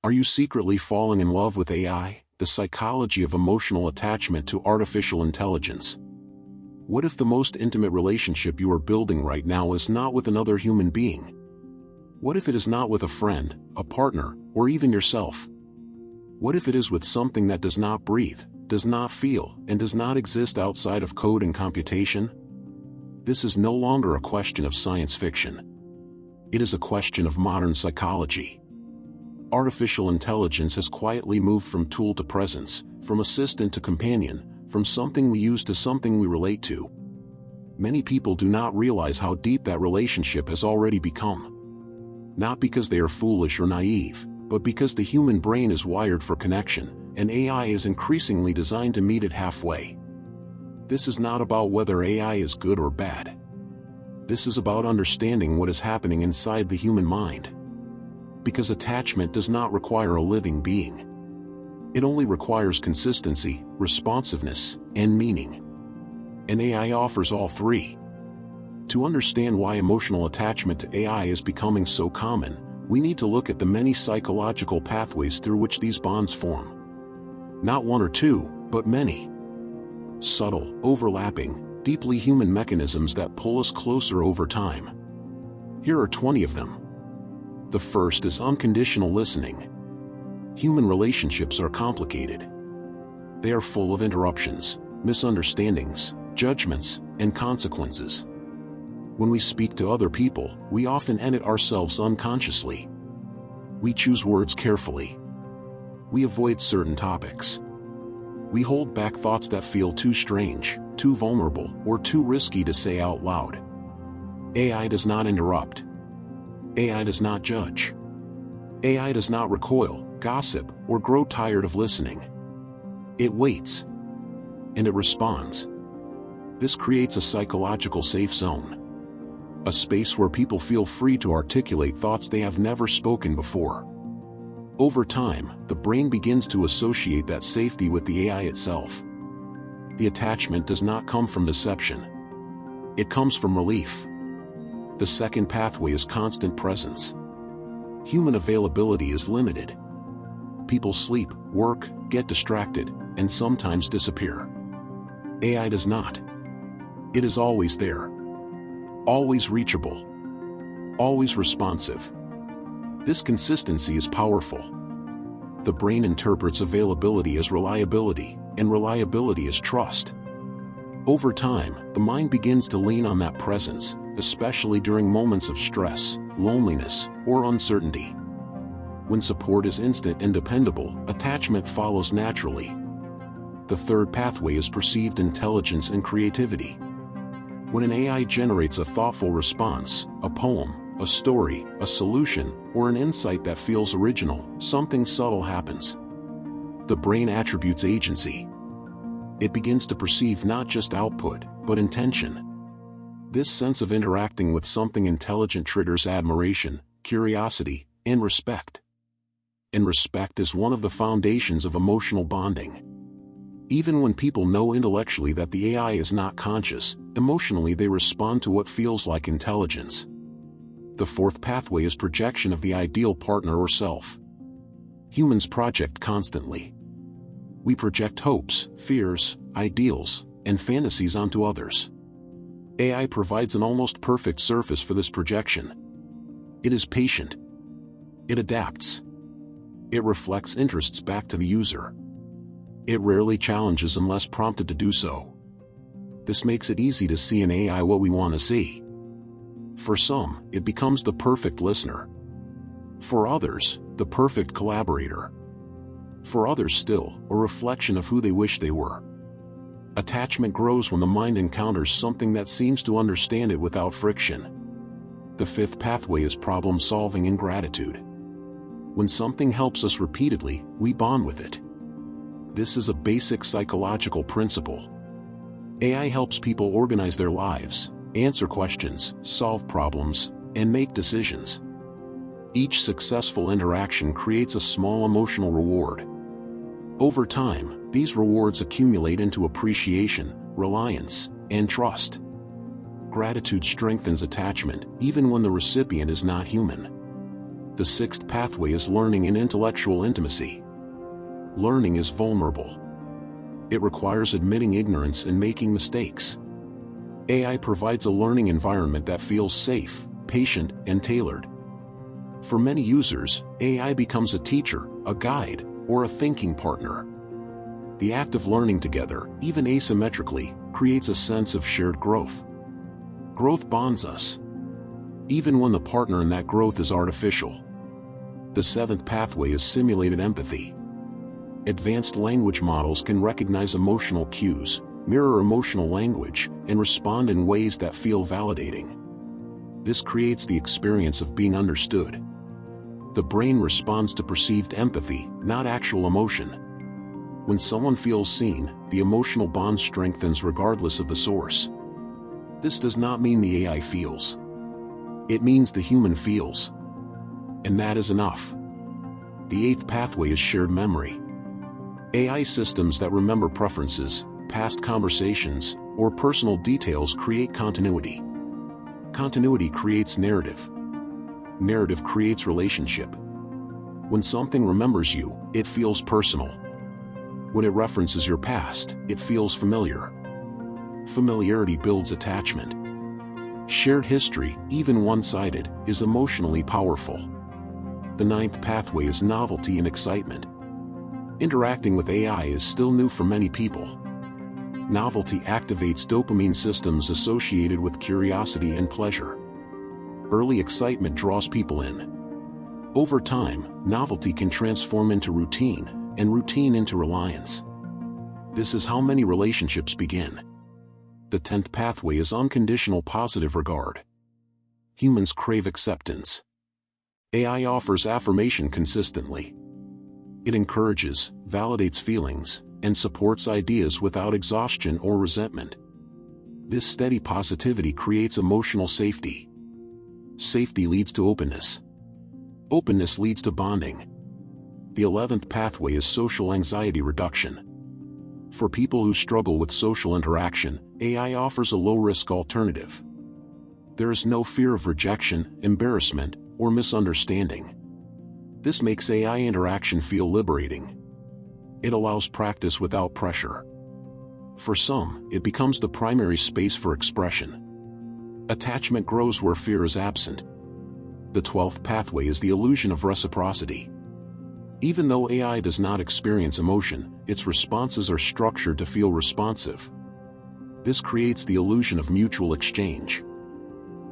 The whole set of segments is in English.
Are you secretly falling in love with AI, the psychology of emotional attachment to artificial intelligence? What if the most intimate relationship you are building right now is not with another human being? What if it is not with a friend, a partner, or even yourself? What if it is with something that does not breathe, does not feel, and does not exist outside of code and computation? This is no longer a question of science fiction. It is a question of modern psychology. Artificial intelligence has quietly moved from tool to presence, from assistant to companion, from something we use to something we relate to. Many people do not realize how deep that relationship has already become. Not because they are foolish or naive, but because the human brain is wired for connection, and AI is increasingly designed to meet it halfway. This is not about whether AI is good or bad. This is about understanding what is happening inside the human mind. Because attachment does not require a living being. It only requires consistency, responsiveness, and meaning. And AI offers all three. To understand why emotional attachment to AI is becoming so common, we need to look at the many psychological pathways through which these bonds form. Not one or two, but many. Subtle, overlapping, deeply human mechanisms that pull us closer over time. Here are 20 of them. The first is unconditional listening. Human relationships are complicated. They are full of interruptions, misunderstandings, judgments, and consequences. When we speak to other people, we often edit ourselves unconsciously. We choose words carefully. We avoid certain topics. We hold back thoughts that feel too strange, too vulnerable, or too risky to say out loud. AI does not interrupt. AI does not judge. AI does not recoil, gossip, or grow tired of listening. It waits. And it responds. This creates a psychological safe zone. A space where people feel free to articulate thoughts they have never spoken before. Over time, the brain begins to associate that safety with the AI itself. The attachment does not come from deception. It comes from relief. The second pathway is constant presence. Human availability is limited. People sleep, work, get distracted, and sometimes disappear. AI does not. It is always there. Always reachable. Always responsive. This consistency is powerful. The brain interprets availability as reliability, and reliability as trust. Over time, the mind begins to lean on that presence, especially during moments of stress, loneliness, or uncertainty. When support is instant and dependable, attachment follows naturally. The third pathway is perceived intelligence and creativity. When an AI generates a thoughtful response, a poem, a story, a solution, or an insight that feels original, something subtle happens. The brain attributes agency. It begins to perceive not just output, but intention. This sense of interacting with something intelligent triggers admiration, curiosity, and respect. And respect is one of the foundations of emotional bonding. Even when people know intellectually that the AI is not conscious, emotionally they respond to what feels like intelligence. The fourth pathway is projection of the ideal partner or self. Humans project constantly. We project hopes, fears, ideals, and fantasies onto others. AI provides an almost perfect surface for this projection. It is patient. It adapts. It reflects interests back to the user. It rarely challenges unless prompted to do so. This makes it easy to see in AI what we want to see. For some, it becomes the perfect listener. For others, the perfect collaborator. For others still, a reflection of who they wish they were. Attachment grows when the mind encounters something that seems to understand it without friction. The fifth pathway is problem-solving and gratitude. When something helps us repeatedly, we bond with it. This is a basic psychological principle. AI helps people organize their lives, answer questions, solve problems, and make decisions. Each successful interaction creates a small emotional reward. Over time, these rewards accumulate into appreciation, reliance, and trust. Gratitude strengthens attachment, even when the recipient is not human. The sixth pathway is learning and intellectual intimacy. Learning is vulnerable. It requires admitting ignorance and making mistakes. AI provides a learning environment that feels safe, patient, and tailored. For many users, AI becomes a teacher, a guide, or a thinking partner. The act of learning together, even asymmetrically, creates a sense of shared growth. Growth bonds us, even when the partner in that growth is artificial. The seventh pathway is simulated empathy. Advanced language models can recognize emotional cues, mirror emotional language, and respond in ways that feel validating. This creates the experience of being understood. The brain responds to perceived empathy, not actual emotion. When someone feels seen, the emotional bond strengthens regardless of the source. This does not mean the AI feels. It means the human feels. And that is enough. The eighth pathway is shared memory. AI systems that remember preferences, past conversations, or personal details create continuity. Continuity creates narrative. Narrative creates relationship. When something remembers you, it feels personal. When it references your past, it feels familiar. Familiarity builds attachment. Shared history, even one-sided, is emotionally powerful. The ninth pathway is novelty and excitement. Interacting with AI is still new for many people. Novelty activates dopamine systems associated with curiosity and pleasure. Early excitement draws people in. Over time, novelty can transform into routine, and routine into reliance. This is how many relationships begin. The 10th pathway is unconditional positive regard. Humans crave acceptance. AI offers affirmation consistently. It encourages, validates feelings, and supports ideas without exhaustion or resentment. This steady positivity creates emotional safety. Safety leads to openness. Openness leads to bonding. The 11th pathway is social anxiety reduction. For people who struggle with social interaction, AI offers a low-risk alternative. There is no fear of rejection, embarrassment, or misunderstanding. This makes AI interaction feel liberating. It allows practice without pressure. For some, it becomes the primary space for expression. Attachment grows where fear is absent. The 12th pathway is the illusion of reciprocity. Even though AI does not experience emotion, its responses are structured to feel responsive. This creates the illusion of mutual exchange.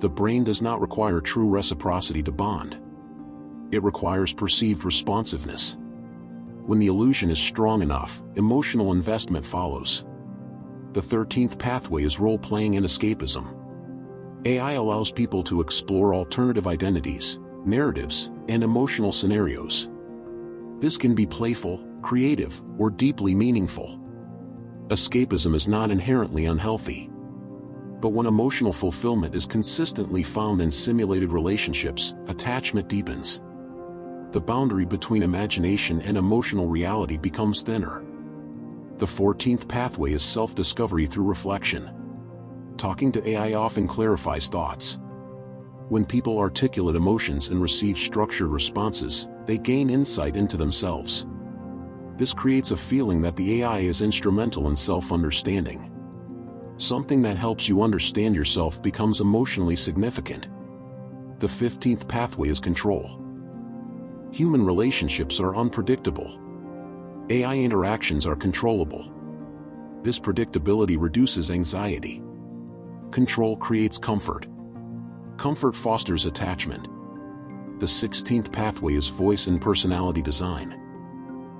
The brain does not require true reciprocity to bond. It requires perceived responsiveness. When the illusion is strong enough, emotional investment follows. The 13th pathway is role-playing and escapism. AI allows people to explore alternative identities, narratives, and emotional scenarios. This can be playful, creative, or deeply meaningful. Escapism is not inherently unhealthy. But when emotional fulfillment is consistently found in simulated relationships, attachment deepens. The boundary between imagination and emotional reality becomes thinner. The 14th pathway is self-discovery through reflection. Talking to AI often clarifies thoughts. When people articulate emotions and receive structured responses, they gain insight into themselves. This creates a feeling that the AI is instrumental in self-understanding. Something that helps you understand yourself becomes emotionally significant. The 15th pathway is control. Human relationships are unpredictable. AI interactions are controllable. This predictability reduces anxiety. Control creates comfort. Comfort fosters attachment. The 16th pathway is voice and personality design.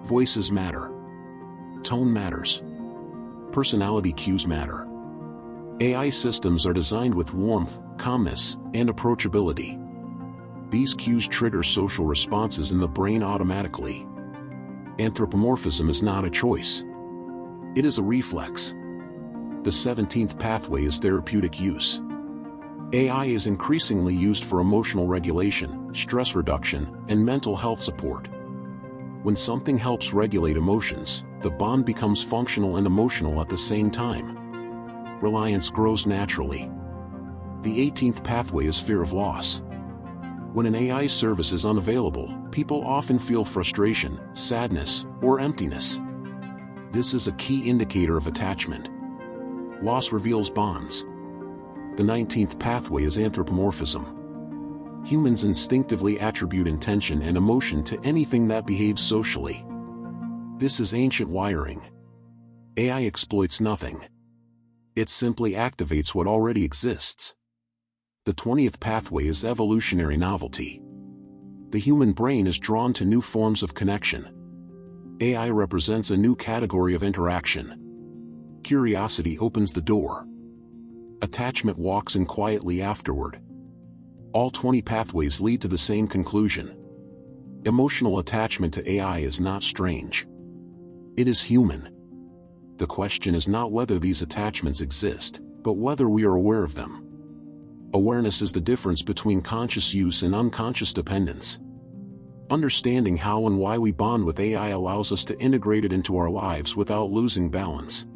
Voices matter. Tone matters. Personality cues matter. AI systems are designed with warmth, calmness, and approachability. These cues trigger social responses in the brain automatically. Anthropomorphism is not a choice. It is a reflex. The 17th pathway is therapeutic use. AI is increasingly used for emotional regulation, stress reduction, and mental health support. When something helps regulate emotions, the bond becomes functional and emotional at the same time. Reliance grows naturally. The 18th pathway is fear of loss. When an AI service is unavailable, people often feel frustration, sadness, or emptiness. This is a key indicator of attachment. Loss reveals bonds. The 19th pathway is anthropomorphism. Humans instinctively attribute intention and emotion to anything that behaves socially. This is ancient wiring. AI exploits nothing. It simply activates what already exists. The 20th pathway is evolutionary novelty. The human brain is drawn to new forms of connection. AI represents a new category of interaction. Curiosity opens the door. Attachment walks in quietly afterward. All 20 pathways lead to the same conclusion. Emotional attachment to AI is not strange. It is human. The question is not whether these attachments exist, but whether we are aware of them. Awareness is the difference between conscious use and unconscious dependence. Understanding how and why we bond with AI allows us to integrate it into our lives without losing balance.